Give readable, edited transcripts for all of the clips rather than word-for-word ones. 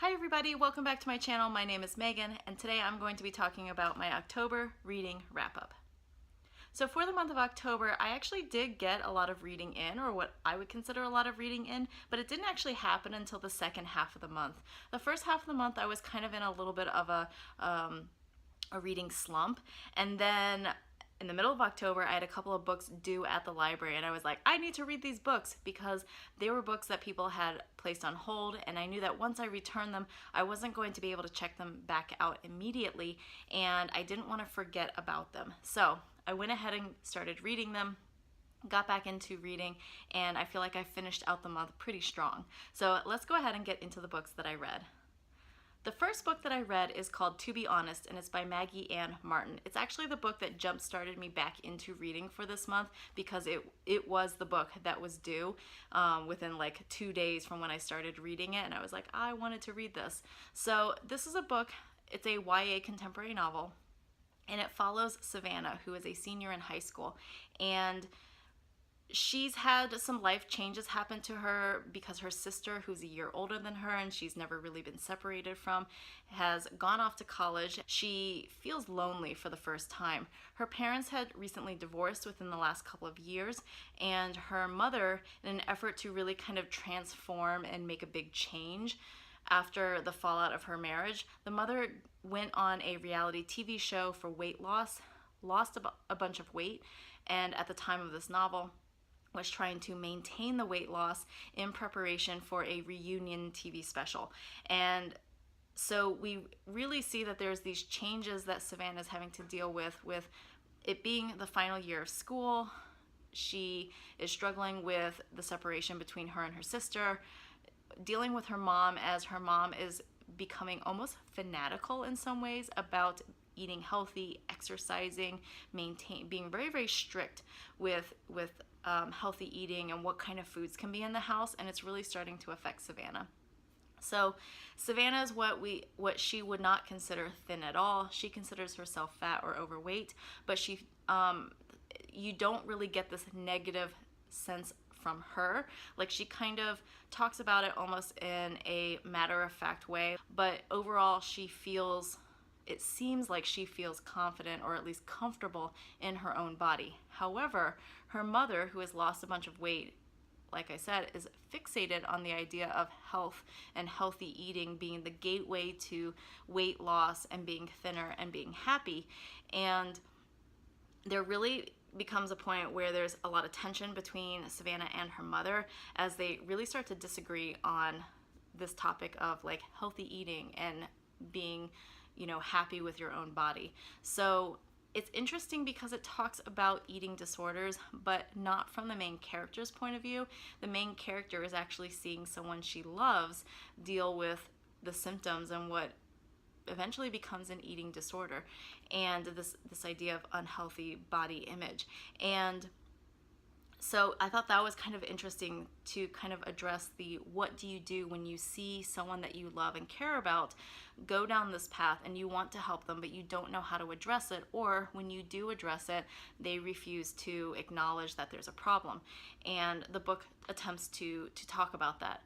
Hi everybody, welcome back to my channel. My name is Megan, and today I'm going to be talking about my October reading wrap-up. So for the month of October, I actually did get a lot of reading in, or what I would consider a lot of reading in, but it didn't actually happen until the second half of the month. The first half of the month I was kind of in a little bit of a reading slump, and then in the middle of October, I had a couple of books due at the library, and I was like, I need to read these books because they were books that people had placed on hold, and I knew that once I returned them, I wasn't going to be able to check them back out immediately, and I didn't want to forget about them. So I went ahead and started reading them, got back into reading, and I feel like I finished out the month pretty strong. So let's go ahead and get into the books that I read. The first book that I read is called To Be Honest, and it's by Maggie Ann Martin. It's actually the book that jump-started me back into reading for this month because it was the book that was due within like 2 days from when I started reading it, and I was like, I wanted to read this. So this is a book, it's a YA contemporary novel, and it follows Savannah, who is a senior in high school, and she's had some life changes happen to her because her sister, who's a year older than her and she's never really been separated from, has gone off to college. She feels lonely for the first time. Her parents had recently divorced within the last couple of years, and her mother, in an effort to really kind of transform and make a big change after the fallout of her marriage, the mother went on a reality TV show for weight loss, lost a bunch of weight, and at the time of this novel, was trying to maintain the weight loss in preparation for a reunion TV special. And so we really see that there's these changes that Savannah's having to deal with it being the final year of school. She is struggling with the separation between her and her sister, dealing with her mom as her mom is becoming almost fanatical in some ways about eating healthy, exercising, being very, very strict with healthy eating and what kind of foods can be in the house, and it's really starting to affect Savannah. So Savannah is what she would not consider thin at all. She considers herself fat or overweight, but you don't really get this negative sense from her. Like, she kind of talks about it almost in a matter-of-fact way, but overall it seems like she feels confident, or at least comfortable, in her own body. However, her mother, who has lost a bunch of weight, like I said, is fixated on the idea of health and healthy eating being the gateway to weight loss and being thinner and being happy. And there really becomes a point where there's a lot of tension between Savannah and her mother as they really start to disagree on this topic of like healthy eating and being, happy with your own body. So it's interesting because it talks about eating disorders, but not from the main character's point of view. The main character is actually seeing someone she loves deal with the symptoms and what eventually becomes an eating disorder, and this idea of unhealthy body image. And so I thought that was kind of interesting to kind of address what do you do when you see someone that you love and care about go down this path and you want to help them, but you don't know how to address it, or when you do address it, they refuse to acknowledge that there's a problem. And the book attempts to talk about that.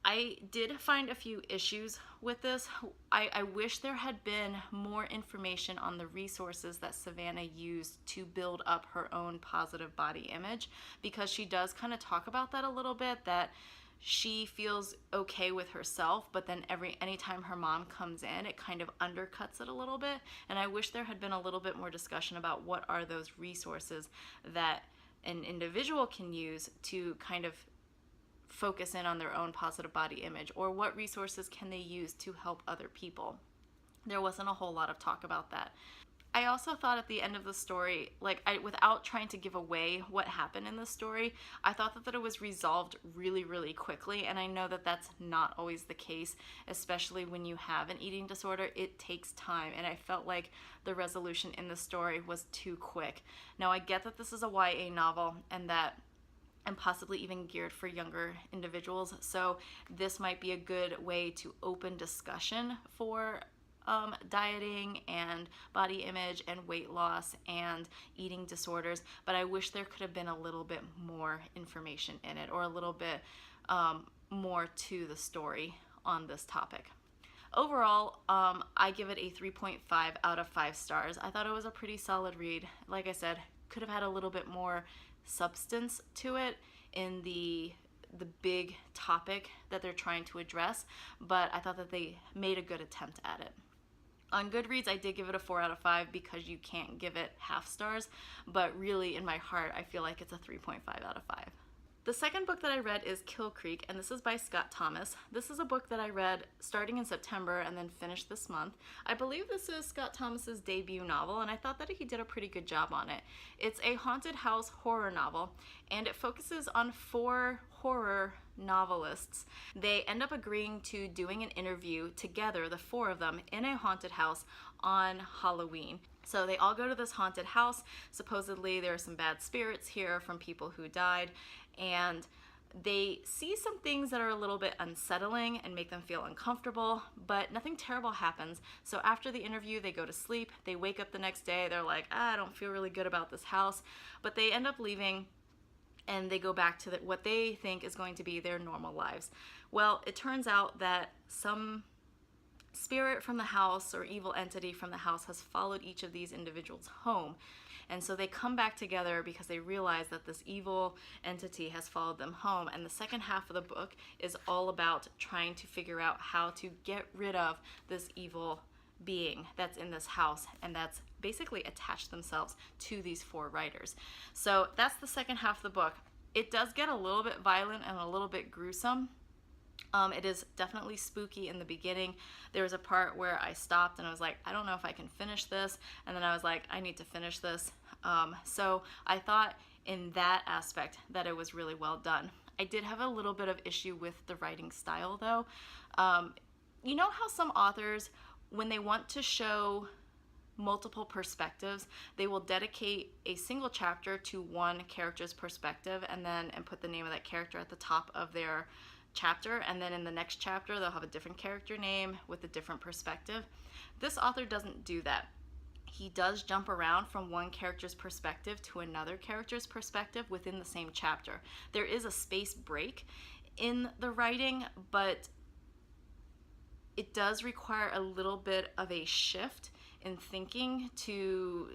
I did find a few issues with this. I wish there had been more information on the resources that Savannah used to build up her own positive body image, because she does kind of talk about that a little bit, that she feels okay with herself, but then anytime her mom comes in, it kind of undercuts it a little bit. And I wish there had been a little bit more discussion about what are those resources that an individual can use to kind of focus in on their own positive body image, or what resources can they use to help other people. There wasn't a whole lot of talk about that. I also thought at the end of the story, without trying to give away what happened in the story, I thought that it was resolved really, really quickly, and I know that that's not always the case, especially when you have an eating disorder. It takes time, and I felt like the resolution in the story was too quick. Now, I get that this is a YA novel, and possibly even geared for younger individuals. So this might be a good way to open discussion for dieting and body image and weight loss and eating disorders, but I wish there could have been a little bit more information in it, or a little bit more to the story on this topic. Overall, I give it a 3.5 out of 5 stars. I thought it was a pretty solid read. Like I said, could have had a little bit more substance to it in the big topic that they're trying to address, but I thought that they made a good attempt at it. On Goodreads, I did give it a 4 out of 5 because you can't give it half stars, but really in my heart, I feel like it's a 3.5 out of 5. The second book that I read is Kill Creek, and this is by Scott Thomas. This is a book that I read starting in September and then finished this month. I believe this is Scott Thomas's debut novel, and I thought that he did a pretty good job on it. It's a haunted house horror novel, and it focuses on 4 horror novelists. They end up agreeing to doing an interview together, the 4 of them, in a haunted house on Halloween. So they all go to this haunted house. Supposedly there are some bad spirits here from people who died, and they see some things that are a little bit unsettling and make them feel uncomfortable, but nothing terrible happens. So after the interview, they go to sleep. They wake up the next day. They're like, I don't feel really good about this house, but they end up leaving and they go back to what they think is going to be their normal lives. Well, it turns out that some spirit from the house or evil entity from the house has followed each of these individuals home. And so they come back together because they realize that this evil entity has followed them home. And the second half of the book is all about trying to figure out how to get rid of this evil being that's in this house and that's basically attached themselves to these 4 writers. So that's the second half of the book. It does get a little bit violent and a little bit gruesome. It is definitely spooky in the beginning. There was a part where I stopped and I was like, I don't know if I can finish this. And then I was like, I need to finish this. So I thought in that aspect that it was really well done. I did have a little bit of issue with the writing style though. You know how some authors, when they want to show multiple perspectives, they will dedicate a single chapter to one character's perspective and put the name of that character at the top of their chapter, and then in the next chapter they'll have a different character name with a different perspective. This author doesn't do that. He does jump around from one character's perspective to another character's perspective within the same chapter. There is a space break in the writing, but it does require a little bit of a shift in thinking to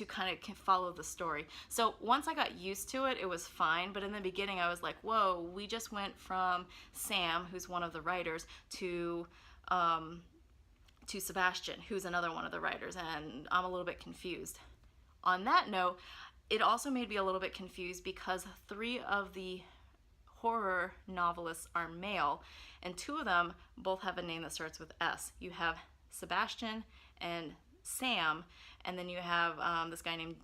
kind of follow the story. So once I got used to it, it was fine, but in the beginning I was like, whoa, we just went from Sam, who's one of the writers, to Sebastian, who's another one of the writers, and I'm a little bit confused. On that note, it also made me a little bit confused because 3 of the horror novelists are male, and 2 of them both have a name that starts with S. You have Sebastian and Sam, and then you have this guy named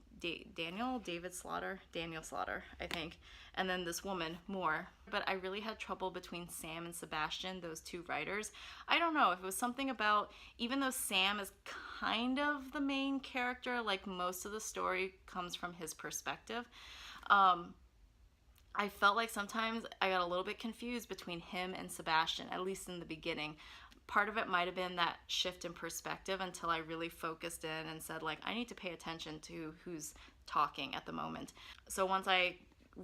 Daniel Slaughter, I think, and then this woman, Moore. But I really had trouble between Sam and Sebastian, those 2 writers. I don't know if it was something about, even though Sam is kind of the main character, like most of the story comes from his perspective, I felt like sometimes I got a little bit confused between him and Sebastian, at least in the beginning. Part of it might have been that shift in perspective until I really focused in and said, like, I need to pay attention to who's talking at the moment. So once I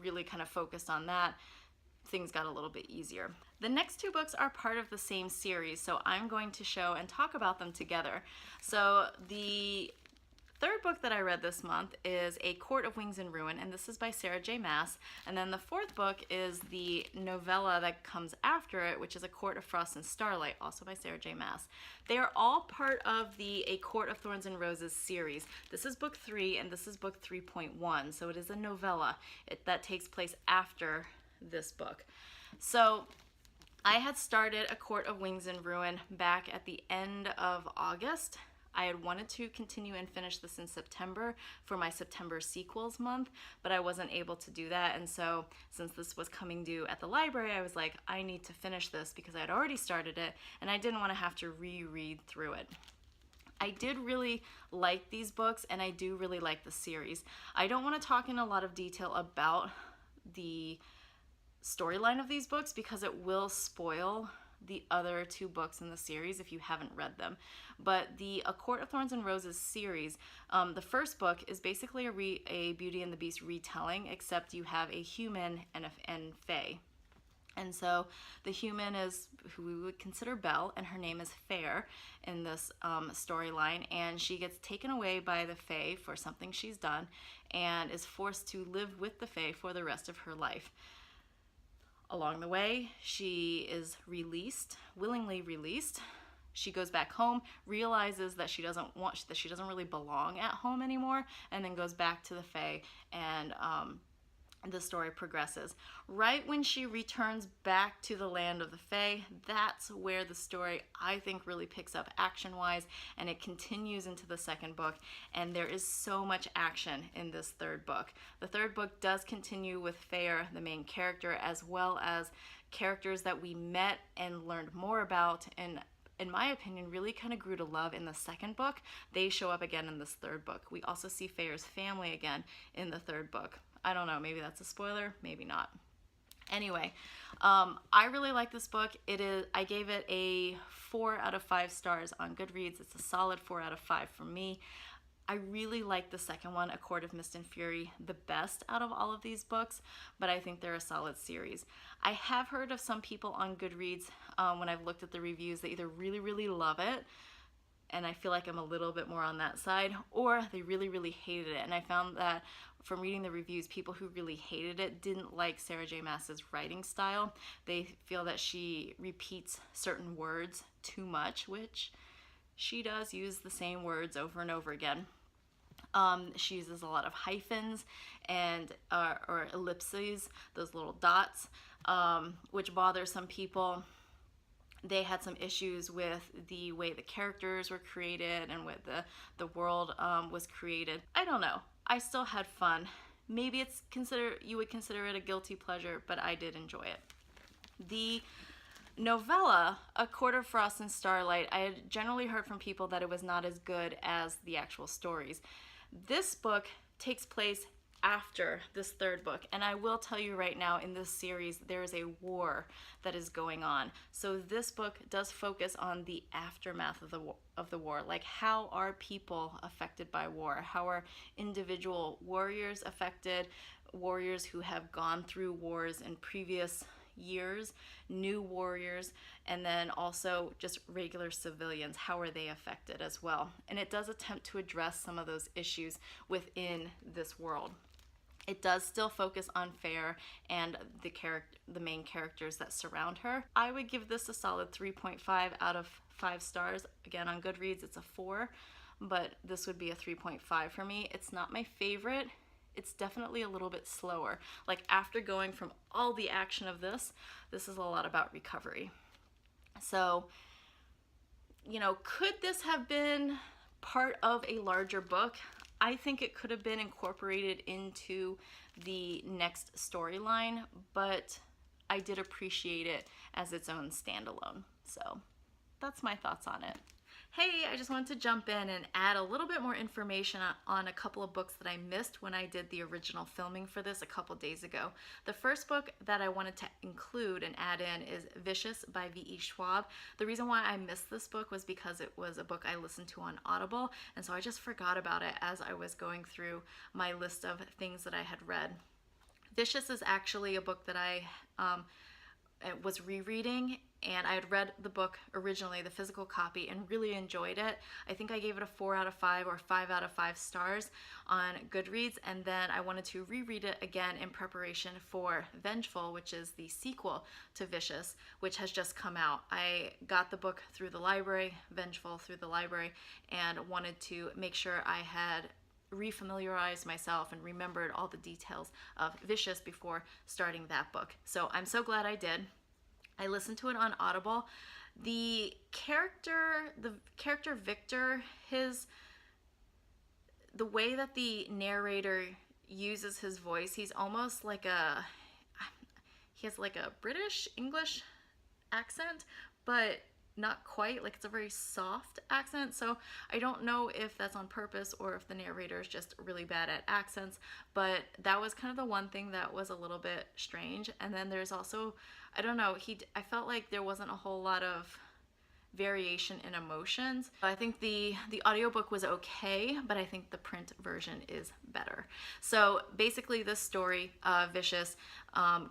really kind of focused on that, things got a little bit easier. The next 2 books are part of the same series, so I'm going to show and talk about them together. So the third book that I read this month is A Court of Wings and Ruin, and this is by Sarah J. Maas. And then the 4th book is the novella that comes after it, which is A Court of Frost and Starlight, also by Sarah J. Maas. They are all part of the A Court of Thorns and Roses series. This is book 3 and this is book 3.1, so it is a novella that takes place after this book. So I had started A Court of Wings and Ruin back at the end of August. I had wanted to continue and finish this in September for my September sequels month, but I wasn't able to do that. And so since this was coming due at the library, I was like, I need to finish this because I had already started it and I didn't want to have to reread through it. I did really like these books and I do really like the series. I don't want to talk in a lot of detail about the storyline of these books because it will spoil the other 2 books in the series if you haven't read them. But the A Court of Thorns and Roses series, the first book is basically a Beauty and the Beast retelling, except you have a human and fae. And so the human is who we would consider Belle, and her name is Fair in this storyline. And she gets taken away by the Fae for something she's done and is forced to live with the Fae for the rest of her life. Along the way, she is released, willingly released. She goes back home, realizes that she doesn't really belong at home anymore, and then goes back to the Fae, and the story progresses. Right when she returns back to the land of the Fae, that's where the story, I think, really picks up action-wise, and it continues into the second book, and there is so much action in this third book. The third book does continue with Fair, the main character, as well as characters that we met and learned more about, and in my opinion, really kind of grew to love in the second book. They show up again in this third book. We also see Fair's family again in the third book. I don't know, maybe that's a spoiler, maybe not. Anyway, I really like this book. I gave it a 4 out of 5 stars on Goodreads. It's a solid 4 out of 5 for me. I really like the second one, A Court of Mist and Fury, the best out of all of these books, but I think they're a solid series. I have heard of some people on Goodreads, when I've looked at the reviews, they either really, really love it, and I feel like I'm a little bit more on that side, or they really, really hated it. And I found that from reading the reviews, people who really hated it didn't like Sarah J. Maas's writing style. They feel that she repeats certain words too much, which she does use the same words over and over again. She uses a lot of hyphens and or ellipses, those little dots, which bother some people. They had some issues with the way the characters were created and with the world was created. I don't know. I still had fun. Maybe you would consider it a guilty pleasure, but I did enjoy it. The novella, A Court of Frost and Starlight, I had generally heard from people that it was not as good as the actual stories. This book takes place after this third book, and I will tell you right now, in this series there is a war that is going on. So this book does focus on the aftermath of the war, like how are people affected by war, how are individual warriors affected, warriors who have gone through wars in previous years, new warriors, and then also just regular civilians, how are they affected as well. And it does attempt to address some of those issues within this world. It does still focus on Fair and the main characters that surround her. I would give this a solid 3.5 out of 5 stars. Again, on Goodreads it's a 4, but this would be a 3.5 for me. It's not my favorite. It's definitely a little bit slower. Like, after going from all the action of this is a lot about recovery. So, you know, could this have been part of a larger book? I think it could have been incorporated into the next storyline, but I did appreciate it as its own standalone. So that's my thoughts on it. Hey, I just wanted to jump in and add a little bit more information on a couple of books that I missed when I did the original filming for this a couple days ago. The first book that I wanted to include and add in is Vicious by V.E. Schwab. The reason why I missed this book was because it was a book I listened to on Audible, and so I just forgot about it as I was going through my list of things that I had read. Vicious is actually a book that I was rereading, and I had read the book originally, the physical copy, and really enjoyed it. I think I gave it a 4 out of 5 or 5 out of 5 stars on Goodreads, and then I wanted to reread it again in preparation for Vengeful, which is the sequel to Vicious, which has just come out. I got the book through the library, Vengeful through the library, and wanted to make sure I had refamiliarized myself and remembered all the details of Vicious before starting that book. So I'm so glad I did. I listened to it on Audible. The character Victor, the way that the narrator uses his voice, he's almost like he has like a British English accent, but not quite. Like, it's a very soft accent, so I don't know if that's on purpose or if the narrator is just really bad at accents, but that was kind of the one thing that was a little bit strange. And then there's also, I don't know, I felt like there wasn't a whole lot of variation in emotions. I think the audiobook was okay, but I think the print version is better. So basically this story, Vicious,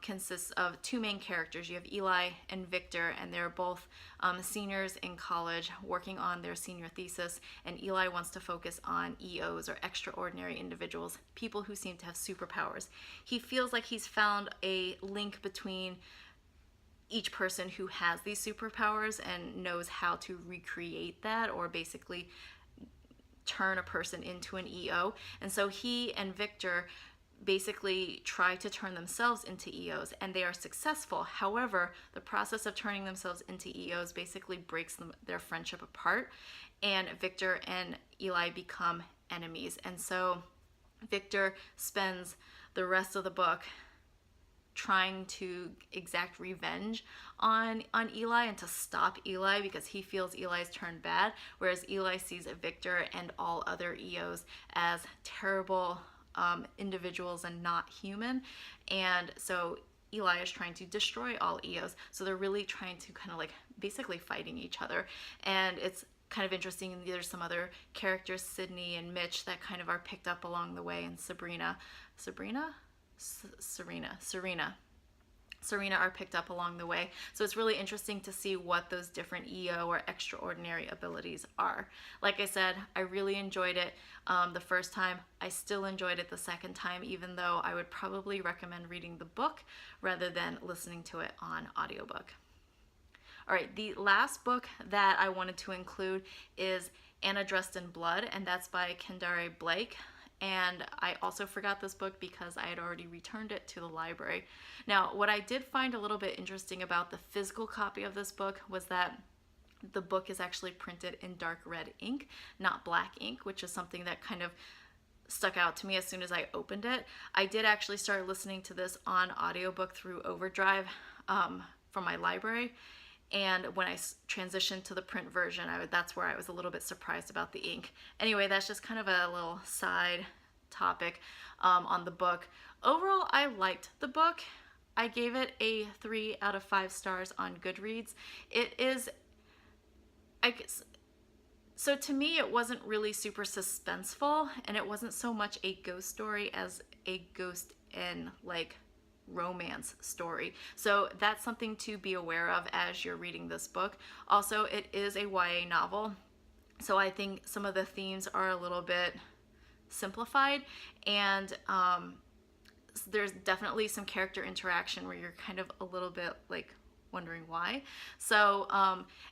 consists of two main characters. You have Eli and Victor, and they're both seniors in college working on their senior thesis, and Eli wants to focus on EOs, or extraordinary individuals, people who seem to have superpowers. He feels like he's found a link between each person who has these superpowers and knows how to recreate that, or basically turn a person into an EO. And so he and Victor basically try to turn themselves into EOs, and they are successful. However, the process of turning themselves into EOs basically breaks their friendship apart, and Victor and Eli become enemies. And so Victor spends the rest of the book trying to exact revenge on Eli and to stop Eli, because he feels Eli's turned bad, whereas Eli sees Victor and all other EOs as terrible individuals and not human. And so Eli is trying to destroy all EOs. So they're really trying to kind of like basically fighting each other. And it's kind of interesting. There's some other characters, Sydney and Mitch, that kind of are picked up along the way, and Serena are picked up along the way. So it's really interesting to see what those different EO or extraordinary abilities are. Like I said, I really enjoyed it the first time. I still enjoyed it the second time, even though I would probably recommend reading the book rather than listening to it on audiobook. All right, the last book that I wanted to include is Anna Dressed in Blood, and that's by Kendare Blake. And I also forgot this book because I had already returned it to the library. Now, what I did find a little bit interesting about the physical copy of this book was that the book is actually printed in dark red ink, not black ink, which is something that kind of stuck out to me as soon as I opened it. I did actually start listening to this on audiobook through Overdrive from my library. And when I transitioned to the print version, that's where I was a little bit surprised about the ink. Anyway, that's just kind of a little side topic on the book. Overall, I liked the book. I gave it a 3 out of 5 stars on Goodreads. So to me, it wasn't really super suspenseful, and it wasn't so much a ghost story as a ghost and like romance story. So that's something to be aware of as you're reading this book. Also, it is a YA novel, so I think some of the themes are a little bit simplified, and there's definitely some character interaction where you're kind of a little bit like wondering why. So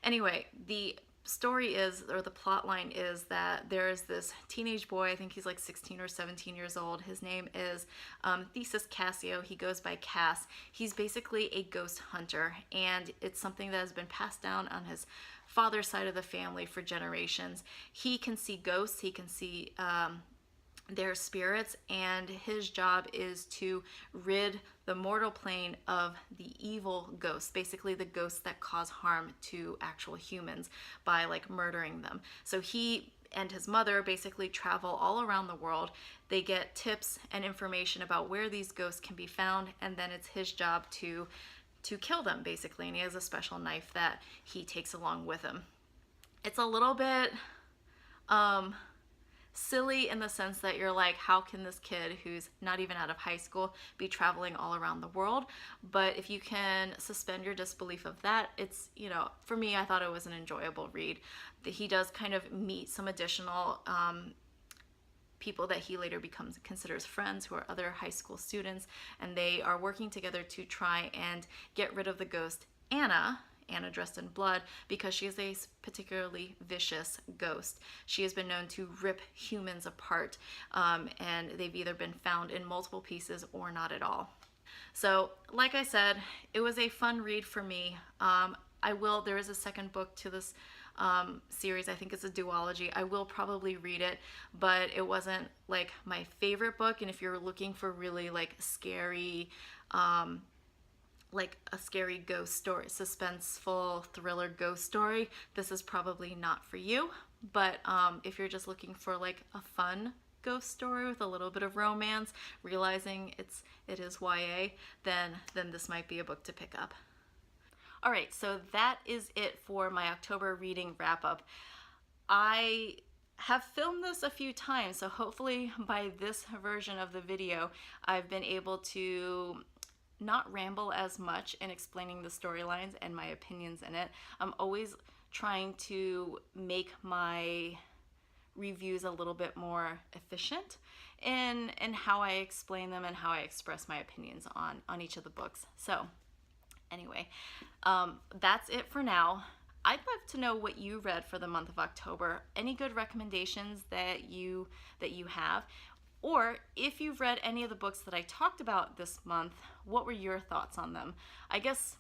anyway, the story is, or the plot line is, that there's this teenage boy, I think he's like 16 or 17 years old. His name is Thesis Cassio. He goes by Cass. He's basically a ghost hunter, and it's something that has been passed down on his father's side of the family for generations. He can see ghosts, he can see their spirits, and his job is to rid the mortal plane of the evil ghosts, basically the ghosts that cause harm to actual humans by like murdering them. So he and his mother basically travel all around the world. They get tips and information about where these ghosts can be found, and then it's his job to kill them basically, and he has a special knife that he takes along with him. It's a little bit silly in the sense that you're like, how can this kid who's not even out of high school be traveling all around the world? But if you can suspend your disbelief of that, it's, you know, for me, I thought it was an enjoyable read. He does kind of meet some additional people that he later considers friends, who are other high school students, and they are working together to try and get rid of the ghost Anna Dressed in Blood, because she is a particularly vicious ghost. She has been known to rip humans apart, and they've either been found in multiple pieces or not at all. So, like I said, it was a fun read for me. There is a second book to this series. I think it's a duology. I will probably read it, but it wasn't like my favorite book. And if you're looking for really like scary, like a scary ghost story, suspenseful thriller ghost story, this is probably not for you. But if you're just looking for like a fun ghost story with a little bit of romance, realizing it is YA, then this might be a book to pick up. All right, so that is it for my October reading wrap up. I have filmed this a few times, so hopefully by this version of the video, I've been able to not ramble as much in explaining the storylines and my opinions in it. I'm always trying to make my reviews a little bit more efficient in how I explain them and how I express my opinions on each of the books. So anyway, that's it for now. I'd love to know what you read for the month of October. Any good recommendations that you have? Or if you've read any of the books that I talked about this month, what were your thoughts on them? I guess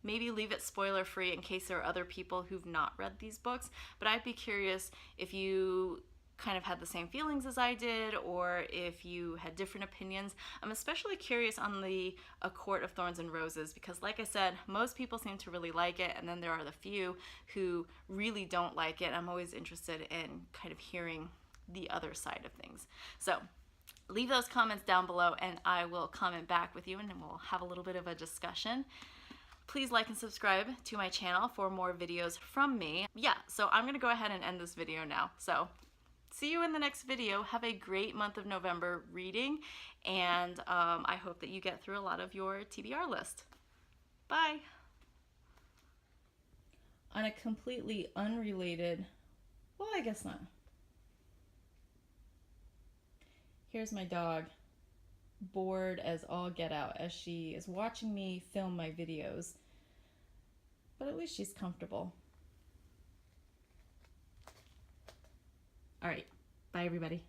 maybe leave it spoiler free in case there are other people who've not read these books, but I'd be curious if you kind of had the same feelings as I did, or if you had different opinions. I'm especially curious on the A Court of Thorns and Roses, because like I said, most people seem to really like it, and then there are the few who really don't like it. I'm always interested in kind of hearing the other side of things. So leave those comments down below and I will comment back with you and then we'll have a little bit of a discussion. Please like and subscribe to my channel for more videos from me. Yeah, so I'm gonna go ahead and end this video now. So see you in the next video. Have a great month of November reading, and I hope that you get through a lot of your TBR list. Bye. On a completely unrelated, well, I guess not. Here's my dog, bored as all get out as she is watching me film my videos, but at least she's comfortable. All right, bye everybody.